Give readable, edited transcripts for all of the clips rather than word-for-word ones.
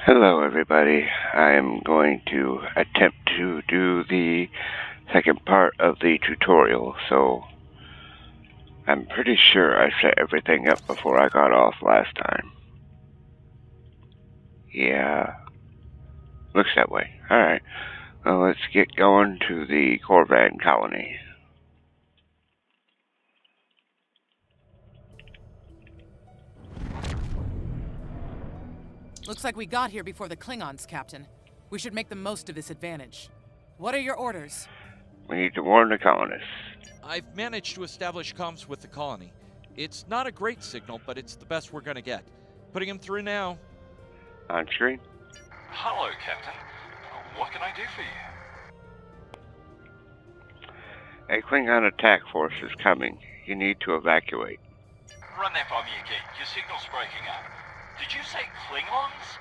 Hello everybody, I'm going to attempt to do the second part of the tutorial, so I'm pretty sure I set everything up before I got off last time. Yeah, looks that way. Alright, well let's get going to the Corvan colony. Looks like we got here before the Klingons, Captain. We should make the most of this advantage. What are your orders? We need to warn the colonists. I've managed to establish comms with the colony. It's not a great signal, but it's the best we're gonna get. Putting him through now. On screen? Hello, Captain. What can I do for you? A Klingon attack force is coming. You need to evacuate. Run that by me again. Your signal's breaking up. Did you say Klingons?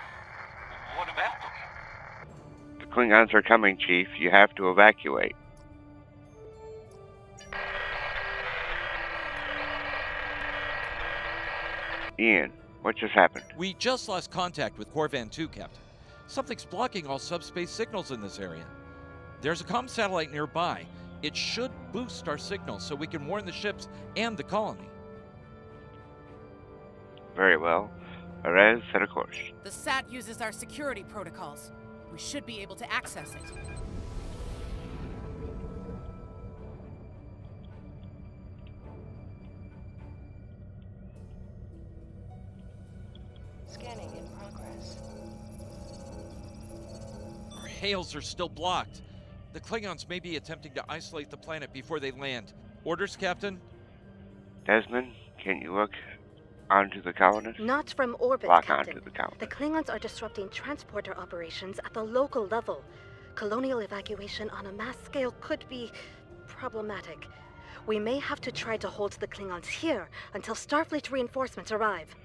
What about them? The Klingons are coming, Chief. You have to evacuate. Ian, what just happened? We just lost contact with Corvan 2, Captain. Something's blocking all subspace signals in this area. There's a comm satellite nearby. It should boost our signal so we can warn the ships and the colony. Very well. Perez, set a course. The SAT uses our security protocols. We should be able to access it. Scanning in progress. Our hails are still blocked. The Klingons may be attempting to isolate the planet before they land. Orders, Captain? Desmond, can you look onto the colonists? Not from orbit, Lock Captain. onto the colonists. The Klingons are disrupting transporter operations at the local level. Colonial evacuation on a mass scale could be problematic. We may have to try to hold the Klingons here until Starfleet reinforcements arrive.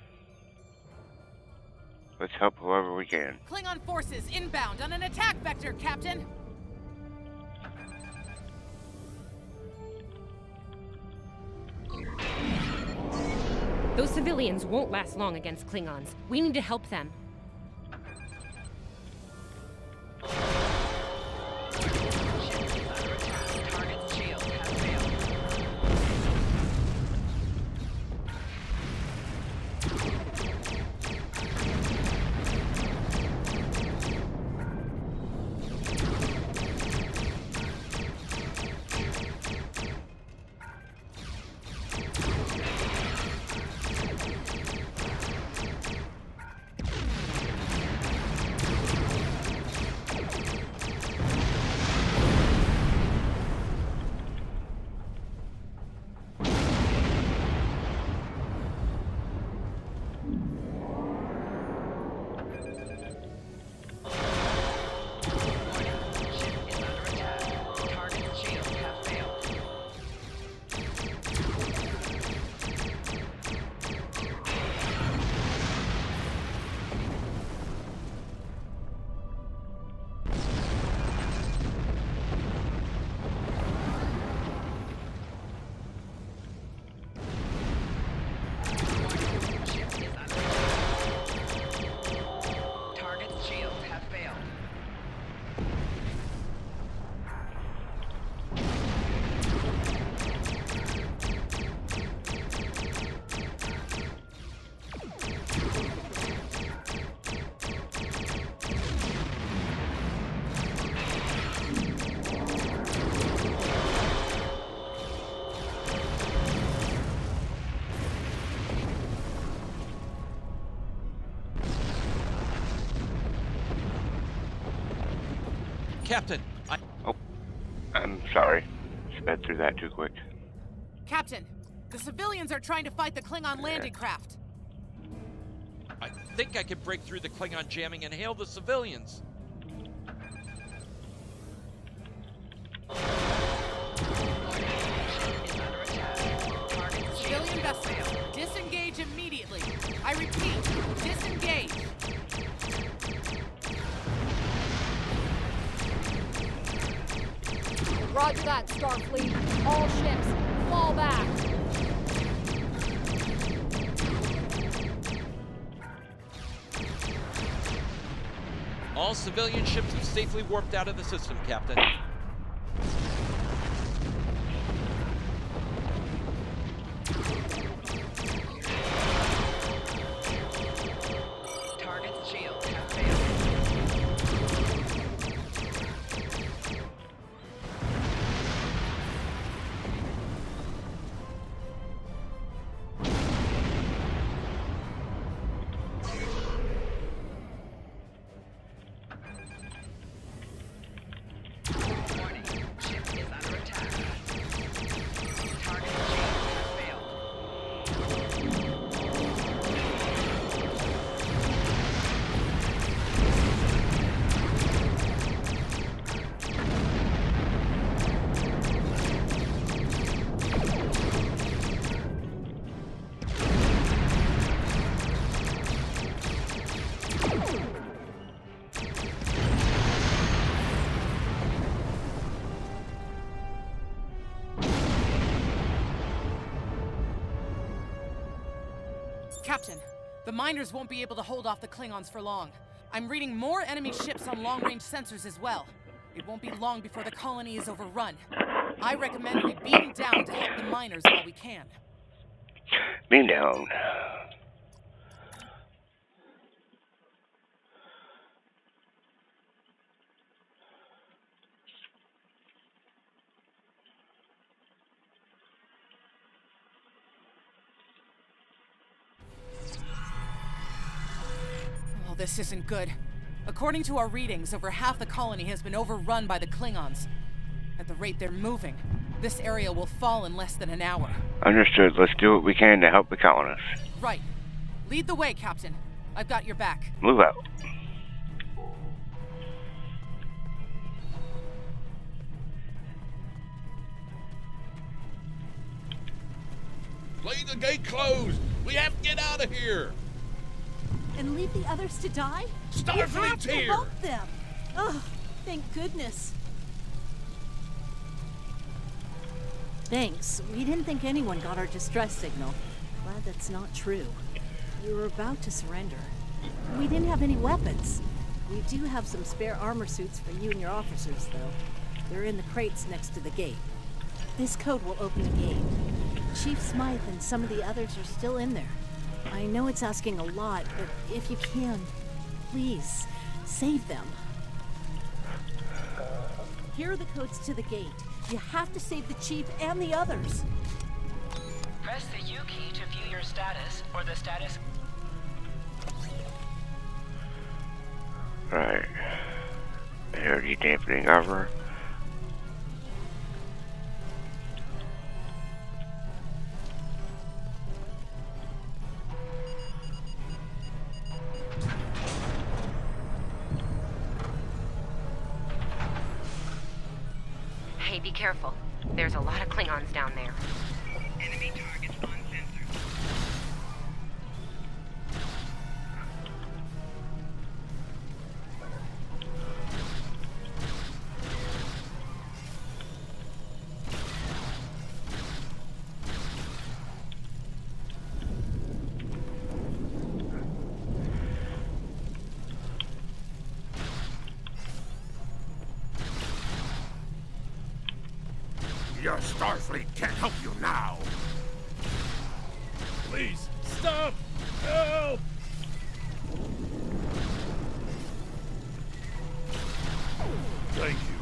Let's help whoever we can. Klingon forces inbound on an attack vector, Captain! Those civilians won't last long against Klingons. We need to help them. Target's shield has failed. Target's shield has failed. Ship is under attack. Target's shields have failed. Captain, I'm sorry. Sped through that too quick. Captain, the civilians are trying to fight the Klingon landing craft. I think I can break through the Klingon jamming and hail the civilians. Ship is under attack. Target's shield Civilian has vessels, failed. disengage immediately. I repeat, disengage. Roger that, Starfleet. All ships, fall back. All civilian ships have safely warped out of the system, Captain. Target's shields have failed. Warning, ship is under attack. Target's shields have failed. Captain, the miners won't be able to hold off the Klingons for long. I'm reading more enemy ships on long-range sensors as well. It won't be long before the colony is overrun. I recommend we beam down to help the miners while we can. Beam down. Oh, this isn't good. According to our readings, over half the colony has been overrun by the Klingons. At the rate they're moving, this area will fall in less than an hour. Understood. Let's do what we can to help the colonists. Right. Lead the way, Captain. I've got your back. Move out. Play the gate closed! We have to get out of here! And leave the others to die? Starfleet's We have to here! help them! Oh, thank goodness. Thanks. We didn't think anyone got our distress signal. Glad that's not true. We were about to surrender. We didn't have any weapons. We do have some spare armor suits for you and your officers, though. They're in the crates next to the gate. This code will open the gate. Chief Smythe and some of the others are still in there. I know it's asking a lot, but if you can, please, save them. Here are the codes to the gate. You have to save the Chief and the others. Press the U key to view your status or the status. Right. AoD dampening armor. Hey, be careful. There's a lot of Klingons down there. Enemy targets uncensored. Your Starfleet can't help you now! Please, stop! Help! Thank you.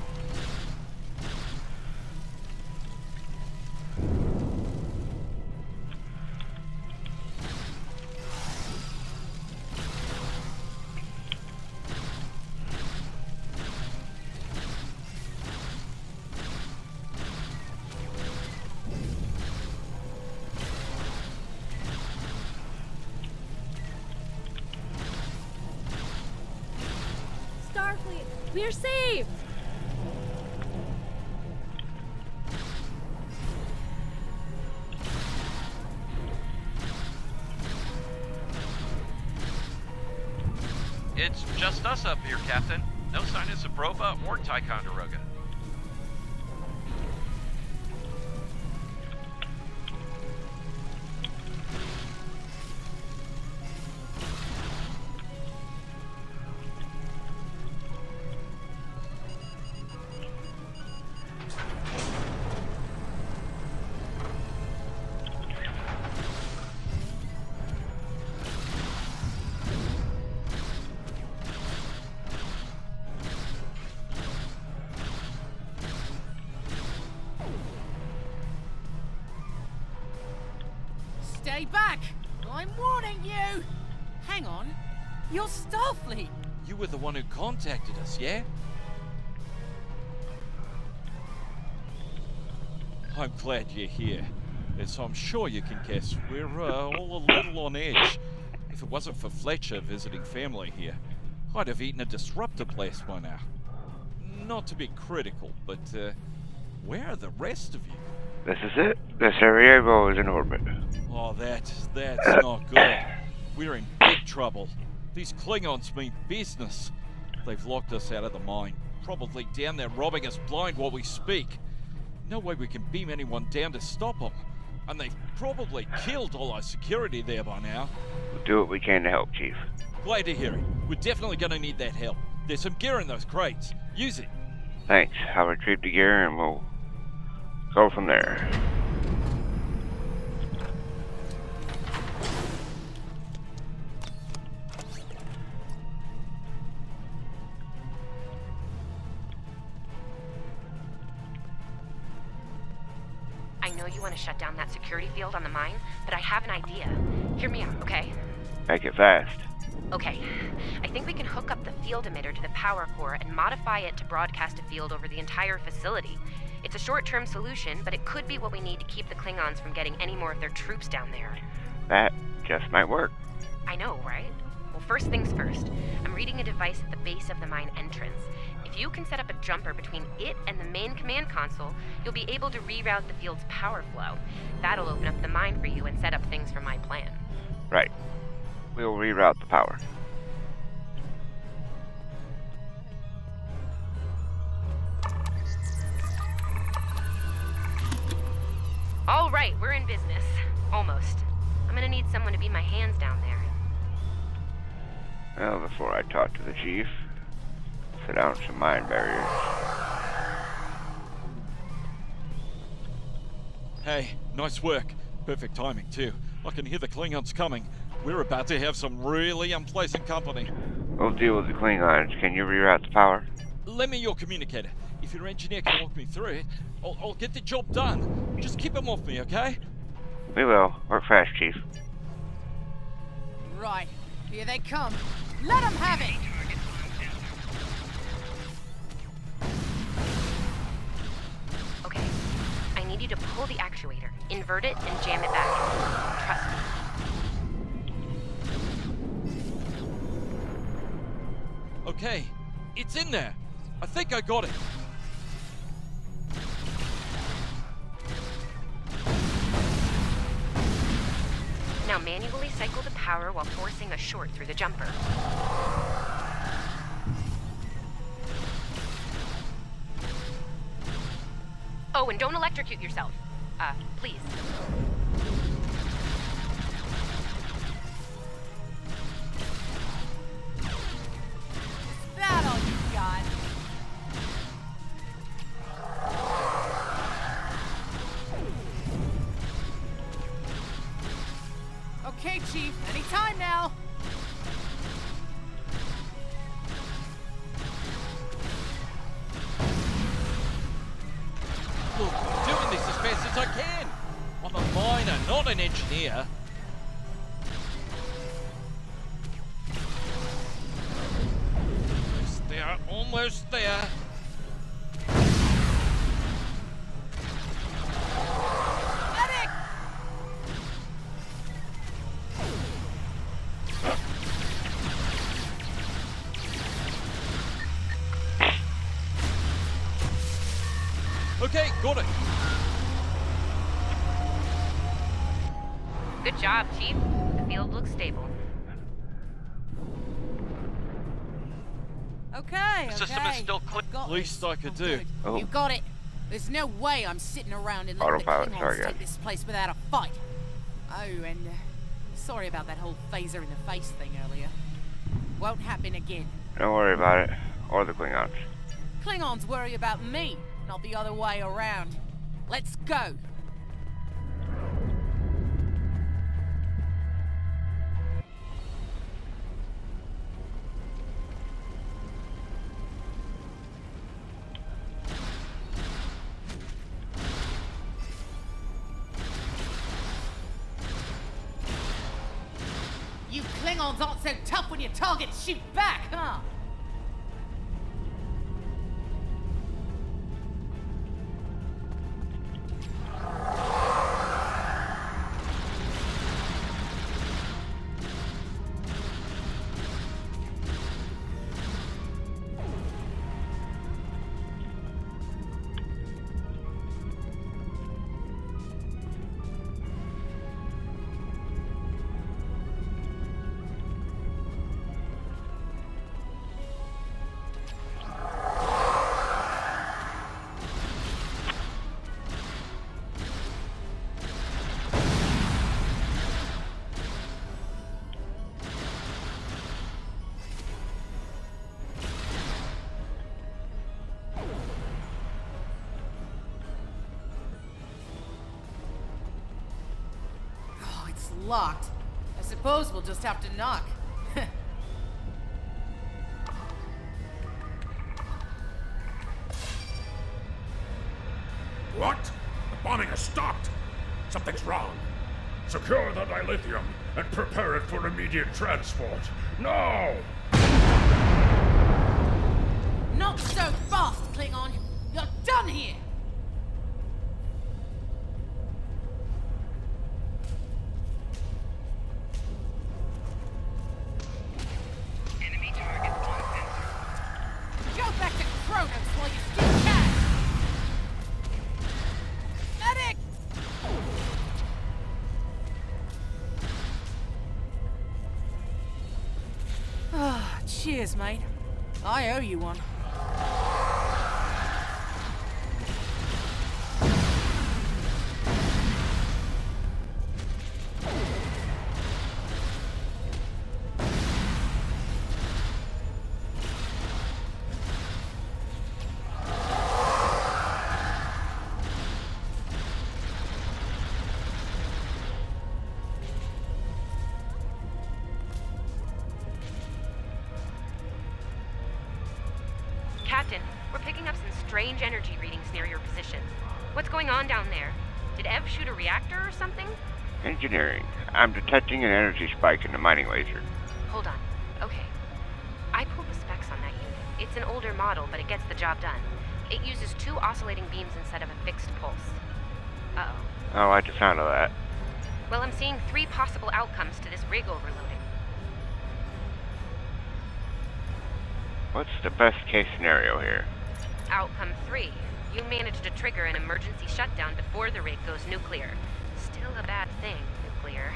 Starfleet, we're saved! It's just us up here, Captain. No sign of Saproba or Ticonderoga. Stay back! I'm warning you! Hang on. You're Starfleet! You were the one who contacted us, yeah? I'm glad you're here. As I'm sure you can guess, we're all a little on edge. If it wasn't for Fletcher visiting family here, I'd have eaten a disruptor blast by now. Not to be critical, but where are the rest of you? This is it. This area goes in orbit. Oh, that's not good. We're in big trouble. These Klingons mean business. They've locked us out of the mine, probably down there robbing us blind while we speak. No way we can beam anyone down to stop them. And they've probably killed all our security there by now. We'll do what we can to help, Chief. Glad to hear it. We're definitely gonna need that help. There's some gear in those crates. Use it. Thanks. I'll retrieve the gear and we'll go from there. I know you want to shut down that security field on the mine, but I have an idea. Hear me out, okay? Make it fast. Okay. I think we can hook up the field emitter to the power core and modify it to broadcast a field over the entire facility. It's a short-term solution, but it could be what we need to keep the Klingons from getting any more of their troops down there. That just might work. I know, right? Well, first things first. I'm reading a device at the base of the mine entrance. If you can set up a jumper between it and the main command console, you'll be able to reroute the field's power flow. That'll open up the mine for you and set up things for my plan. Right. We'll reroute the power. All right, we're in business. Almost. I'm gonna need someone to be my hands down there. Well, before I talk to the Chief, set out some mine barriers. Hey, nice work. Perfect timing, too. I can hear the Klingons coming. We're about to have some really unpleasant company. We'll deal with the Klingons. Can you reroute the power? Lend me your communicator. If your engineer can walk me through it, I'll get the job done. Just keep him off me, okay? We will. Work fast, Chief. Right. Here they come. Let them have it! Okay. I need you to pull the actuator, invert it, and jam it back. Trust me. Okay, it's in there. I think I got it. Now manually cycle the power while forcing a short through the jumper. Oh, and don't electrocute yourself. Please. That all you got? Okay, Chief. Anytime now. Look, I'm doing this as fast as I can. I'm a miner, not an engineer. Almost there, almost there. Medic! Okay, got it. Good job, Chief. The field looks stable. Okay, The system is still clear. Got Least this. I could I'm do. good. Oh. You got it. There's no way I'm sitting around and letting Autopilot, the sorry, Klingons guys. take this place without a fight. Oh, and sorry about that whole phaser in the face thing earlier. Won't happen again. Don't worry about it. Or the Klingons. Klingons worry about me, not the other way around. Let's go. You Klingons aren't so tough when your targets shoot back, huh? Locked. I suppose we'll just have to knock. What? The bombing has stopped. Something's wrong. Secure the dilithium and prepare it for immediate transport. Now! Not so fast, Klingon! You're done here! Enemy target on sensor. Go back to Kronos while you still can! Medic! Ah, cheers, mate. I owe you one. Captain, we're picking up some strange energy readings near your position. What's going on down there? Did Ev shoot a reactor or something? Engineering. I'm detecting an energy spike in the mining laser. Hold on. Okay. I pulled the specs on that unit. It's an older model, but it gets the job done. It uses 2 oscillating beams instead of a fixed pulse. Uh-oh. I don't like the sound of that. Well, I'm seeing 3 possible outcomes to this rig overloading. What's the best case scenario here? Outcome 3. You managed to trigger an emergency shutdown before the rig goes nuclear. Still a bad thing, nuclear.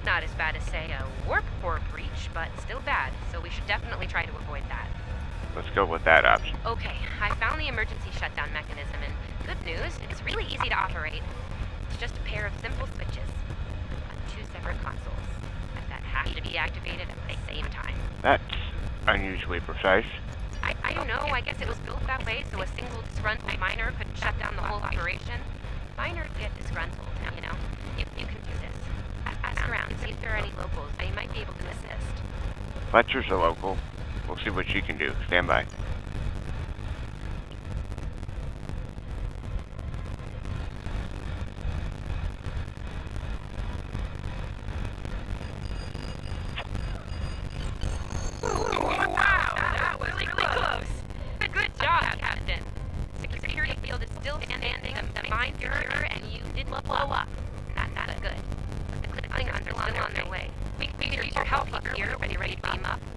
Not as bad as, say, a warp core breach, but still bad, so we should definitely try to avoid that. Let's go with that option. Okay, I found the emergency shutdown mechanism, and good news, it's really easy to operate. It's just a pair of simple switches on 2 separate consoles that have to be activated at the same time. That's unusually precise. I don't know, I guess it was built that way so a single disgruntled miner could shut down the whole operation. Miners get disgruntled, you know. You can do this. Ask around, see if there are any locals. They might be able to assist. Fletcher's a local. We'll see what she can do. Stand by.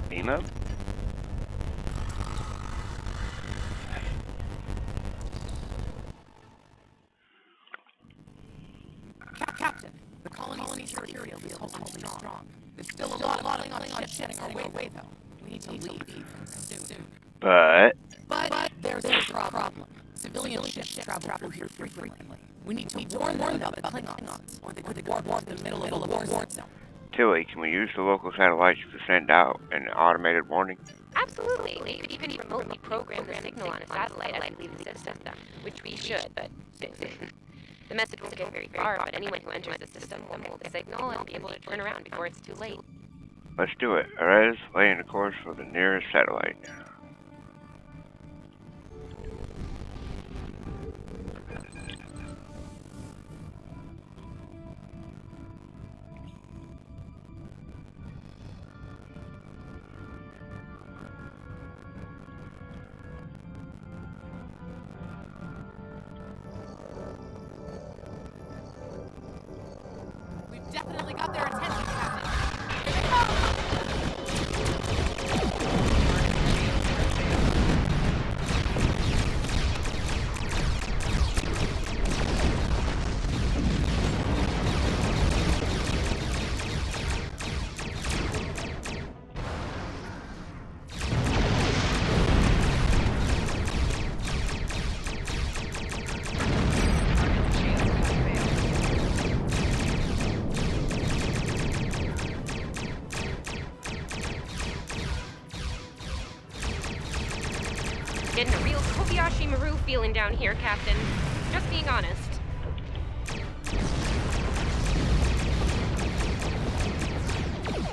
Beam up? Captain, the colony's material is holding strong. There's still a lot of ships heading our way, though. We need to leave soon. But there's a problem. Civilian ships travel through here frequently. We need to warn them about the Klingons, or they could warp to the middle of the war zone. Tilly, can we use the local satellites to send out an automated warning? Absolutely. We could even remotely program the signal on a satellite as we leave the system, which we should, but the message won't get very far, but anyone who enters the system will hold the signal and be able to turn around before it's too late. Let's do it. Arez, laying the course for the nearest satellite. Getting a real Kobayashi Maru feeling down here, Captain. Just being honest.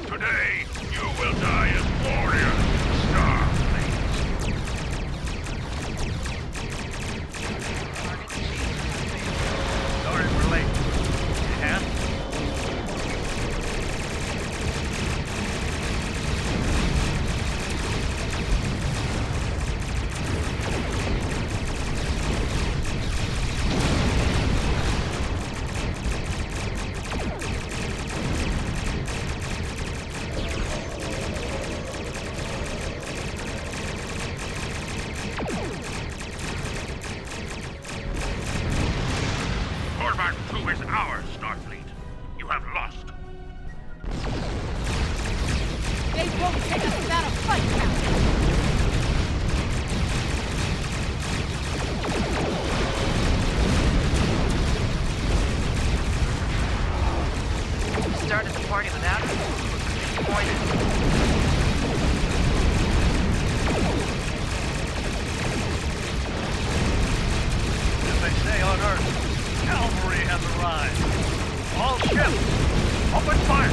Today, you will die as warriors, Starfleet. Sorry we're late. Yeah? Corvac 2 is ours, Starfleet. You have lost. They won't take us without a fight, Captain! Started the party without us. Disappointed. As they say on Earth, cavalry has arrived. All ships, open fire!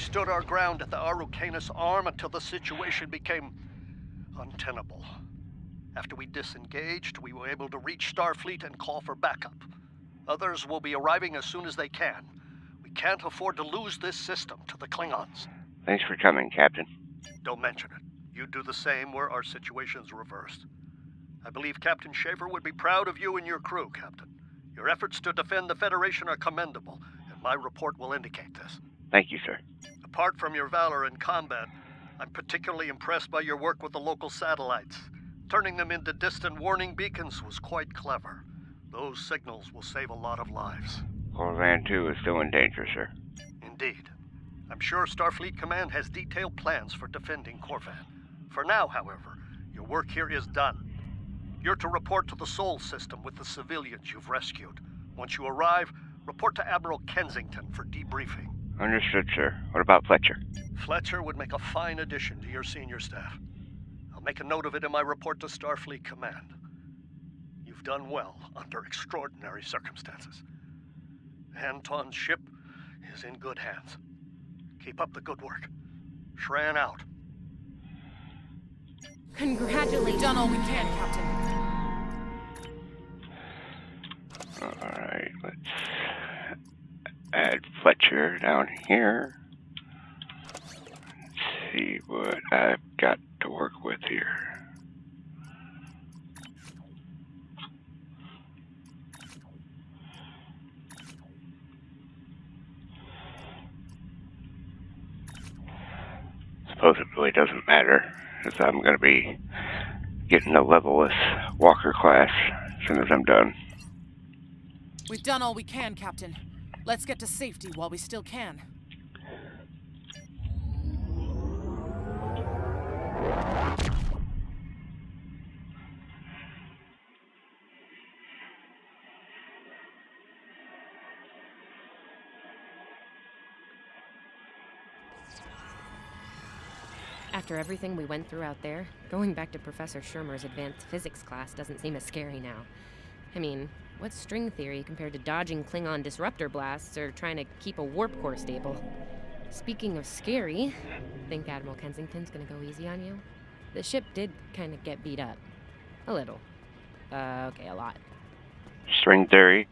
Stood our ground at the Araucanus Arm until the situation became untenable. After we disengaged, we were able to reach Starfleet and call for backup. Others will be arriving as soon as they can. We can't afford to lose this system to the Klingons. Thanks for coming, Captain. Don't mention it. You do the same where our situation's reversed. I believe Captain Schaefer would be proud of you and your crew, Captain. Your efforts to defend the Federation are commendable, and my report will indicate this. Thank you, sir. Apart from your valor in combat, I'm particularly impressed by your work with the local satellites. Turning them into distant warning beacons was quite clever. Those signals will save a lot of lives. Corvan 2 is still in danger, sir. Indeed. I'm sure Starfleet Command has detailed plans for defending Corvan. For now, however, your work here is done. You're to report to the Sol system with the civilians you've rescued. Once you arrive, report to Admiral Kensington for debriefing. Understood, sir. What about Fletcher? Fletcher would make a fine addition to your senior staff. I'll make a note of it in my report to Starfleet Command. You've done well under extraordinary circumstances. Anton's ship is in good hands. Keep up the good work. Shran out. Congratulations. We've done all we can, Captain. Alright, let's add Fletcher down here. Let's see what I've got to work with here. Suppose it really doesn't matter, as I'm going to be getting a levelless Walker class as soon as I'm done. We've done all we can, Captain. Let's get to safety while we still can. After everything we went through out there, going back to Professor Schirmer's advanced physics class doesn't seem as scary now. I mean, what's string theory compared to dodging Klingon disruptor blasts or trying to keep a warp core stable? Speaking of scary, think Admiral Kensington's gonna go easy on you? The ship did kind of get beat up. A little. Okay, a lot. String theory?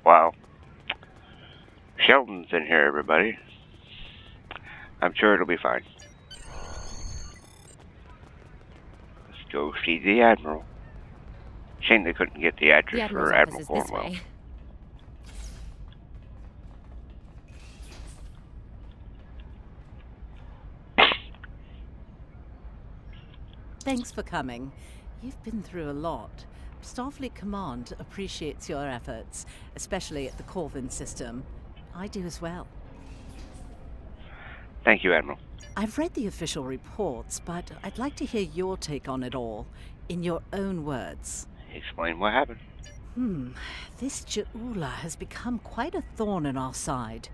Wow. Sheldon's in here, everybody. I'm sure it'll be fine. Let's go see the Admiral. Shame they couldn't get the The address Admiral's for office Admiral is this Cornwell. way. Thanks for coming. You've been through a lot. Starfleet Command appreciates your efforts, especially at the Corvin system. I do as well. Thank you, Admiral. I've read the official reports, but I'd like to hear your take on it all, in your own words. Explain what happened. This Ju'ula has become quite a thorn in our side.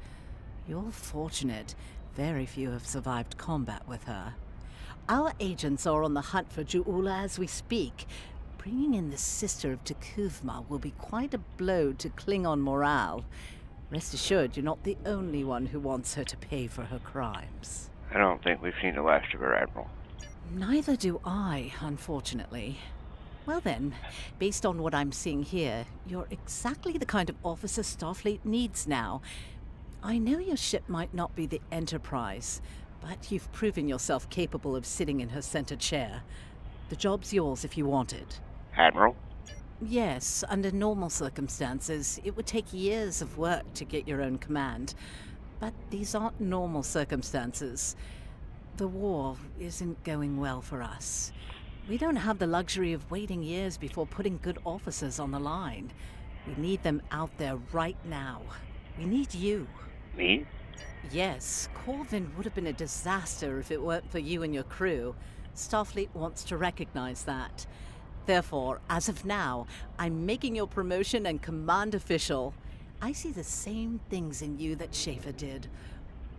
You're fortunate. Very few have survived combat with her. Our agents are on the hunt for Ju'ula as we speak. Bringing in the sister of T'Kuvma will be quite a blow to Klingon morale. Rest assured, you're not the only one who wants her to pay for her crimes. I don't think we've seen the last of her, Admiral. Neither do I, unfortunately. Well then, based on what I'm seeing here, you're exactly the kind of officer Starfleet needs now. I know your ship might not be the Enterprise, but you've proven yourself capable of sitting in her center chair. The job's yours if you want it. Admiral? Yes, under normal circumstances, it would take years of work to get your own command. But these aren't normal circumstances. The war isn't going well for us. We don't have the luxury of waiting years before putting good officers on the line. We need them out there right now. We need you. Me? Yes, Corvin would have been a disaster if it weren't for you and your crew. Starfleet wants to recognize that. Therefore, as of now, I'm making your promotion and command official. I see the same things in you that Schaefer did.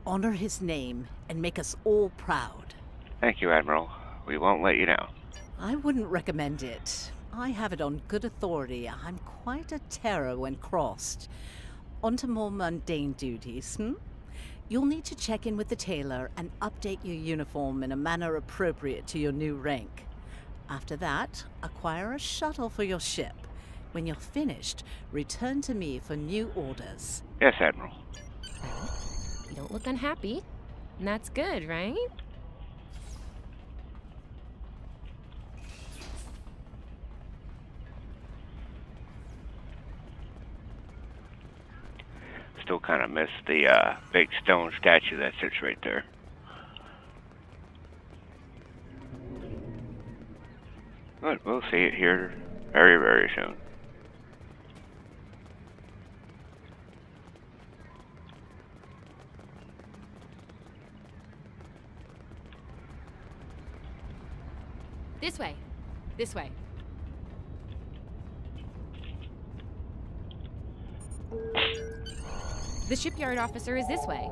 Honor his name and make us all proud. Thank you, Admiral. We won't let you down. I wouldn't recommend it. I have it on good authority. I'm quite a terror when crossed. On to more mundane duties, You'll need to check in with the tailor and update your uniform in a manner appropriate to your new rank. After that, acquire a shuttle for your ship. When you're finished, return to me for new orders. Yes, Admiral. You don't look unhappy. And that's good, right? Still kind of miss the big stone statue that sits right there. But we'll see it here very, very soon. This way. This way. The shipyard officer is this way.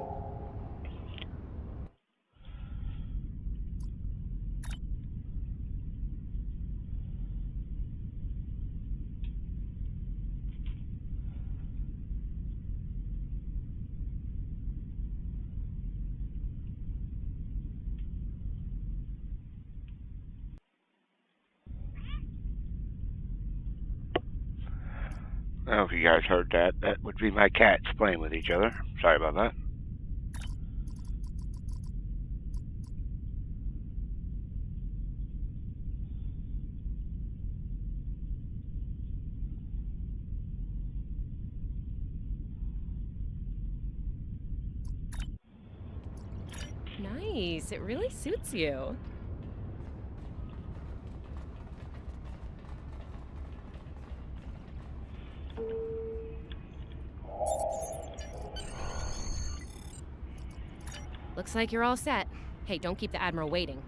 I don't know if you guys heard that. That would be my cats playing with each other. Sorry about that. Nice. It really suits you. Looks like you're all set. Hey, don't keep the Admiral waiting.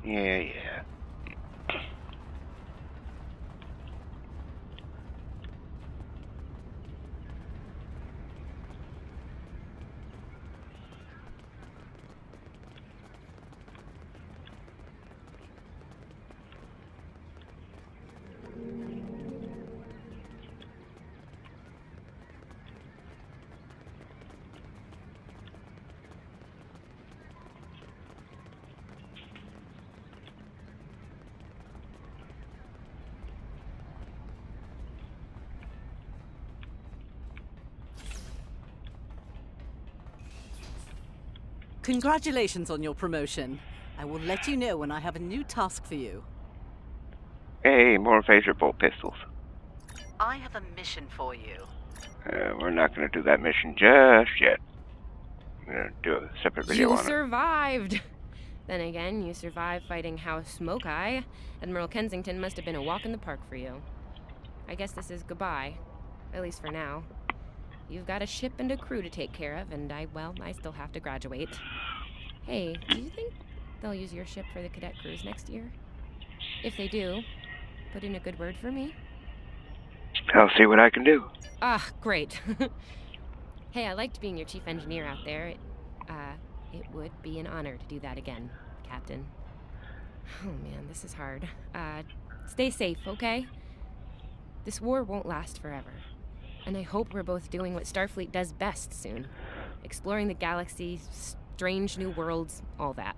Yeah. Congratulations on your promotion. I will let you know when I have a new task for you. Hey, more phaser bolt pistols. I have a mission for you. We're not going to do that mission just yet. I'm going to do a separate video You on it. survived! Then again, you survived fighting House Smoke Eye. Admiral Kensington must have been a walk in the park for you. I guess this is goodbye. At least for now. You've got a ship and a crew to take care of, and I still have to graduate. Hey, do you think they'll use your ship for the cadet cruise next year? If they do, put in a good word for me. I'll see what I can do. Ah, great. Hey, I liked being your chief engineer out there. It would be an honor to do that again, Captain. Oh man, this is hard. Stay safe, okay? This war won't last forever. And I hope we're both doing what Starfleet does best soon. Exploring the galaxy, strange new worlds, all that.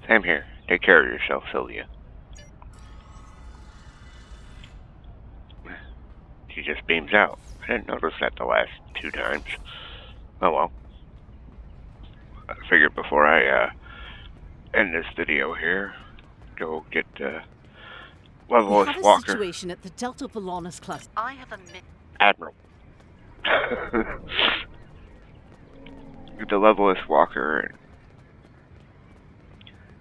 Same here. Take care of yourself, Sylvia. She just beams out. I didn't notice that the last 2 times. Oh well. I figured before I end this video here, go get Levelist We have a Walker. situation at the Delta Volanus cluster. I have a Admiral. Get the Levelist Walker and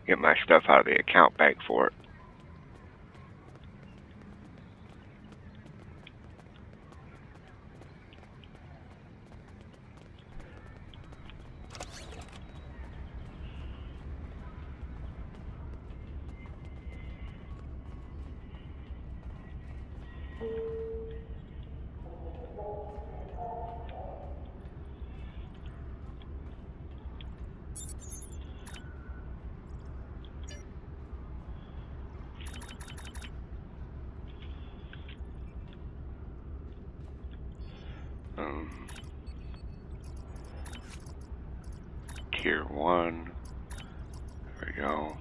get my stuff out of the account bank for it. Tier 1. There we go.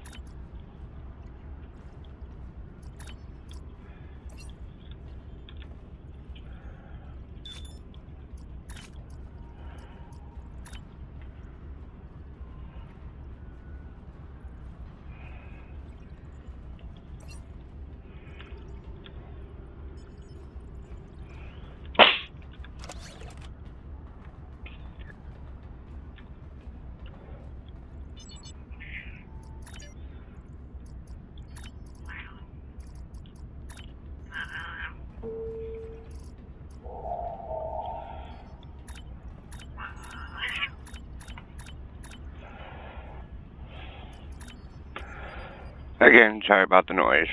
Again, sorry about the noise.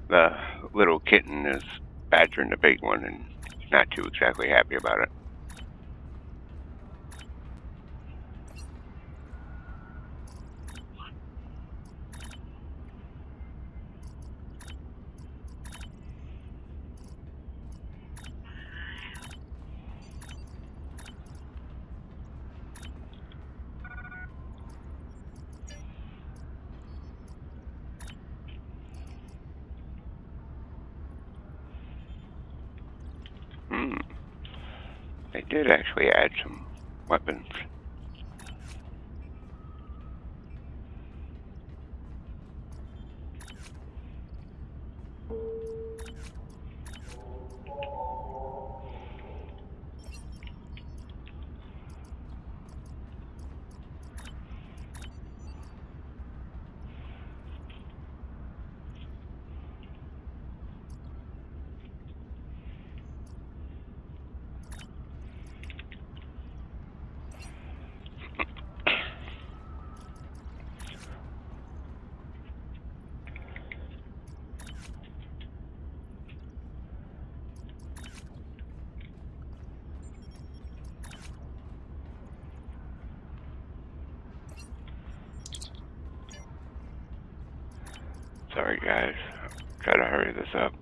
The little kitten is badgering the big one and not too exactly happy about it. They did actually add some weapons. Sorry guys, try to hurry this up.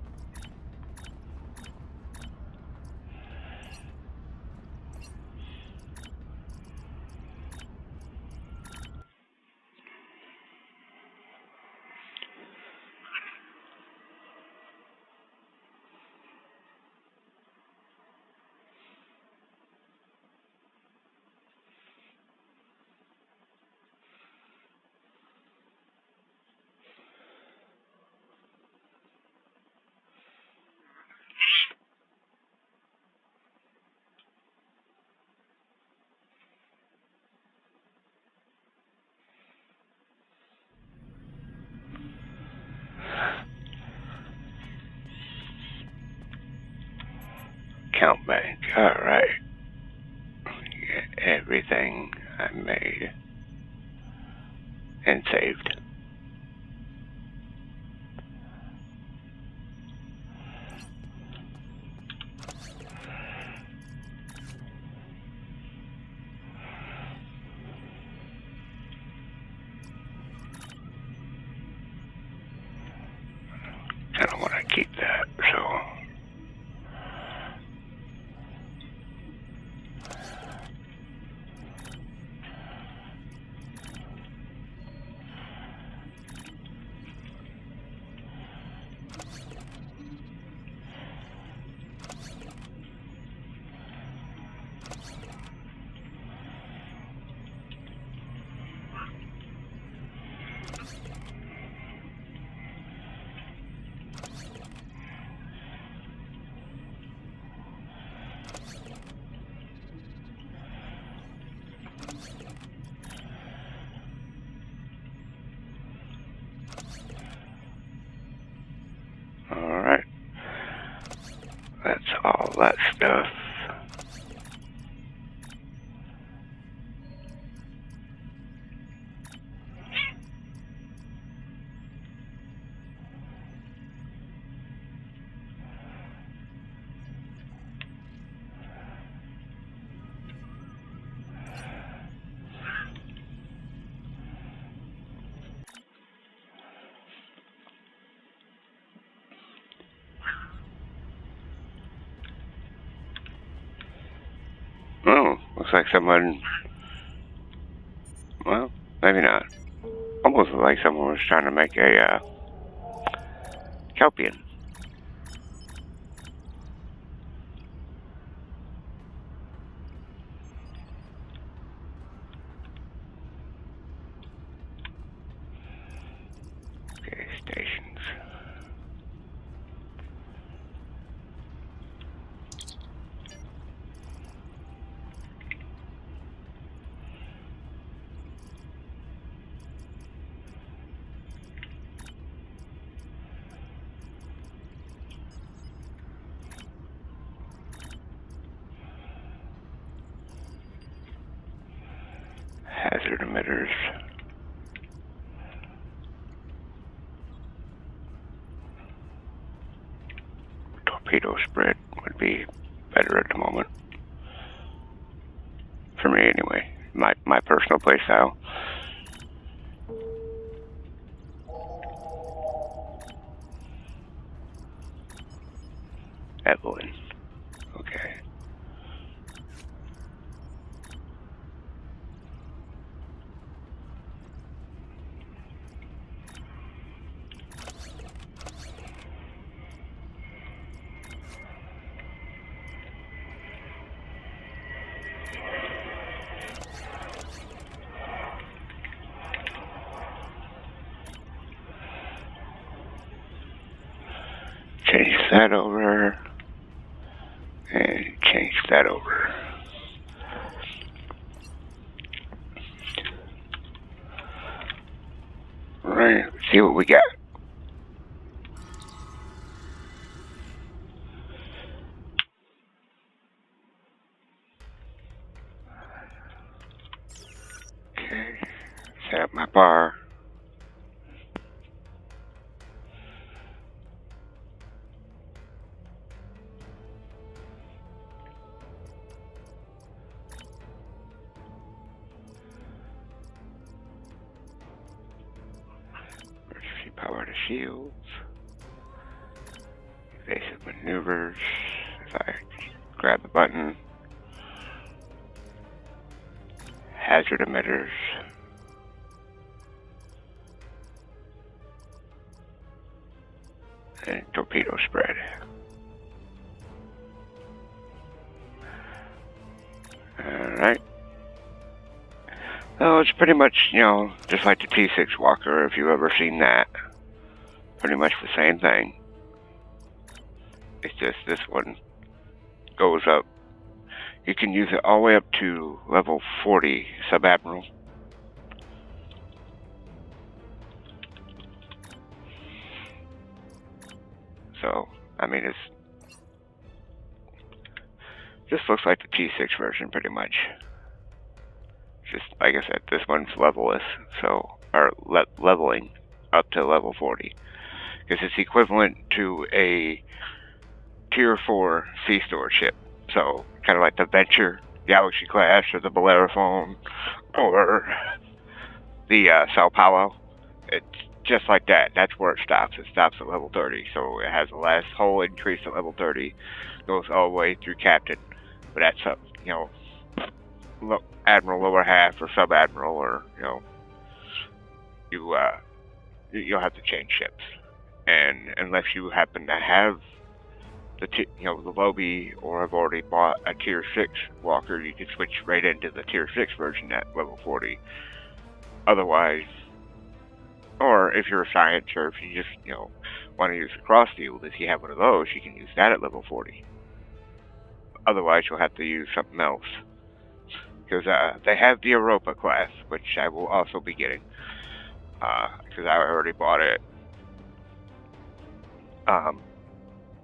Count bank. Alright. Everything I made and saved. I don't want to keep that, so. Alright. That's all that stuff. Oh, looks like someone, well, maybe not. Almost like someone was trying to make a, Kelpian. Okay, stations. Hazard emitters. Torpedo spread would be better at the moment. For me, anyway. My personal playstyle. Evelyn. Okay. Change that over. And change that over. Alright, let's see what we got. Okay, set up my bar. Emergency power to shields. Evasive maneuvers. If I grab the button. Hazard emitters. And torpedo spread. Alright. Oh, it's pretty much, you know, just like the T6 Walker, if you've ever seen that. Pretty much the same thing. It's just this one goes up. You can use it all the way up to level 40 Sub-Admiral. So, I mean, this looks like the T6 version pretty much. Just, like I said, this one's levelless, so, or leveling up to level 40. Because it's equivalent to a Tier 4 C-Store ship. So, kind of like the Venture, Galaxy class, or the Bellerophon, or the Sao Paulo. It's just like that. That's where it stops. It stops at level 30. So it has the last whole increase at level 30. Goes all the way through Captain. But that's up, you know, Admiral lower half or Sub-Admiral, or, you know, you'll have to change ships. And unless you happen to have the lobby, or have already bought a Tier 6 walker, you can switch right into the Tier 6 version at level 40. Otherwise, or if you're a science, or if you just, you know, want to use the cross field, if you have one of those, you can use that at level 40. Otherwise, you'll have to use something else. Because they have the Europa class, which I will also be getting. Because I already bought it.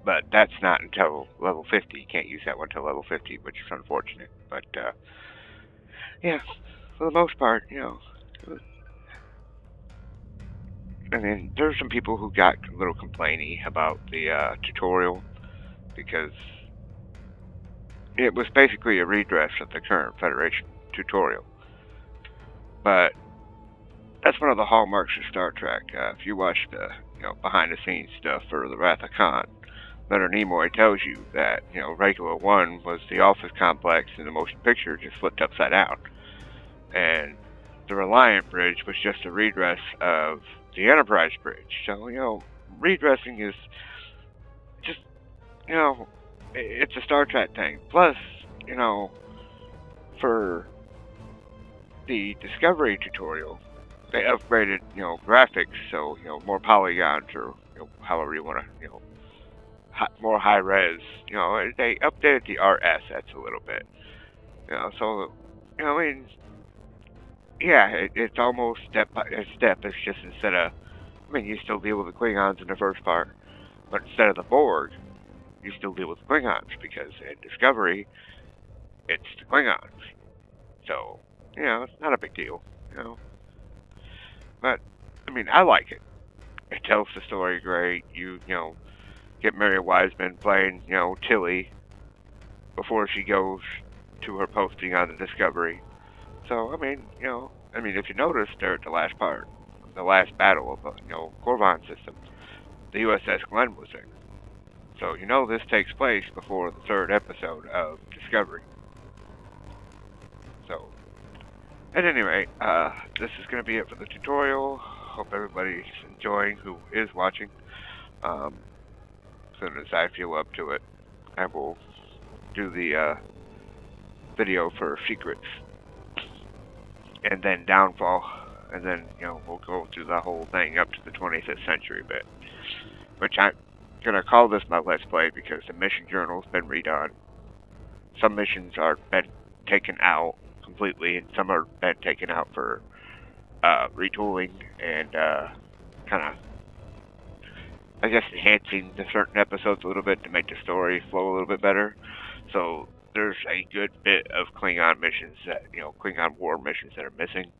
But that's not until level 50. You can't use that one until level 50, which is unfortunate. But, yeah, for the most part, you know, I mean, there's some people who got a little complainy about the tutorial, because it was basically a redress of the current Federation tutorial. But that's one of the hallmarks of Star Trek. If you watch the, you know, behind-the-scenes stuff for the Wrath of Khan, Leonard Nimoy tells you that, you know, Regular 1 was the office complex in the motion picture just flipped upside down. And the Reliant Bridge was just a redress of the Enterprise Bridge. So, you know, redressing is just, you know, it's a Star Trek thing. Plus, you know, for the Discovery tutorial, they upgraded, you know, graphics, so, you know, more polygons, or, you know, however you want to, you know, more high res. You know, they updated the art assets a little bit. You know, so, you know, I mean, yeah, it's almost step by step. It's just instead of, I mean, you still deal with the Klingons in the first part, but instead of the Borg, you still deal with the Klingons, because in Discovery, it's the Klingons. So, you know, it's not a big deal, you know. But, I mean, I like it. It tells the story great. You know, get Mary Wiseman playing, you know, Tilly before she goes to her posting on the Discovery. So, I mean, you know, if you notice there at the last part, the last battle of the, you know, Korvan system, the USS Glenn was there. So, you know, this takes place before the third episode of Discovery. So, at any rate, this is going to be it for the tutorial. Hope everybody's enjoying who is watching. As soon as I feel up to it, I will do the video for Secrets, and then Downfall, and then, you know, we'll go through the whole thing up to the 25th century bit, which I'm going to call this my Let's Play because the mission journal's been redone. Some missions are been taken out completely, and some are been taken out for retooling and kind of, I guess, enhancing the certain episodes a little bit to make the story flow a little bit better. So there's a good bit of Klingon missions that, you know, Klingon war missions that are missing.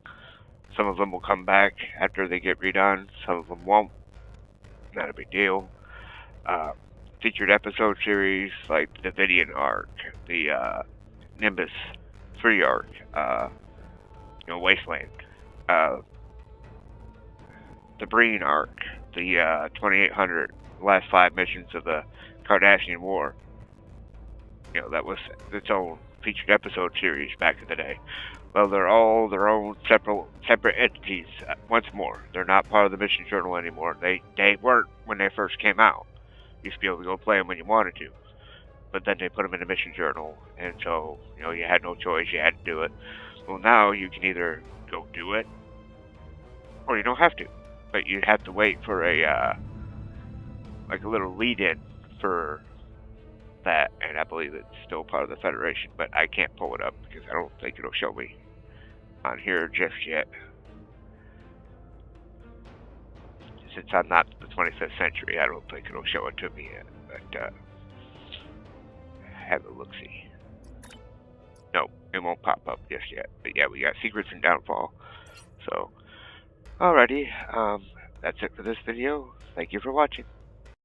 Some of them will come back after they get redone. Some of them won't. Not a big deal. Featured episode series like the Davidian arc, the Nimbus 3 arc, you know, Wasteland, the Breen arc, the 2800, last 5 missions of the Cardassian War. You know, that was its own featured episode series back in the day. Well, they're all their own separate entities once more. They're not part of the mission journal anymore. They weren't when they first came out. You used to be able to go play them when you wanted to. But then they put them in the mission journal, and so, you know, you had no choice, you had to do it. Well, now you can either go do it, or you don't have to. But you have to wait for a, like a little lead-in for that, and I believe it's still part of the Federation, but I can't pull it up because I don't think it'll show me on here just yet. Since I'm not the 25th century, I don't think it'll show it to me yet, but have a look-see. No, it won't pop up just yet. But yeah, we got Secrets and Downfall. So, alrighty, that's it for this video. Thank you for watching.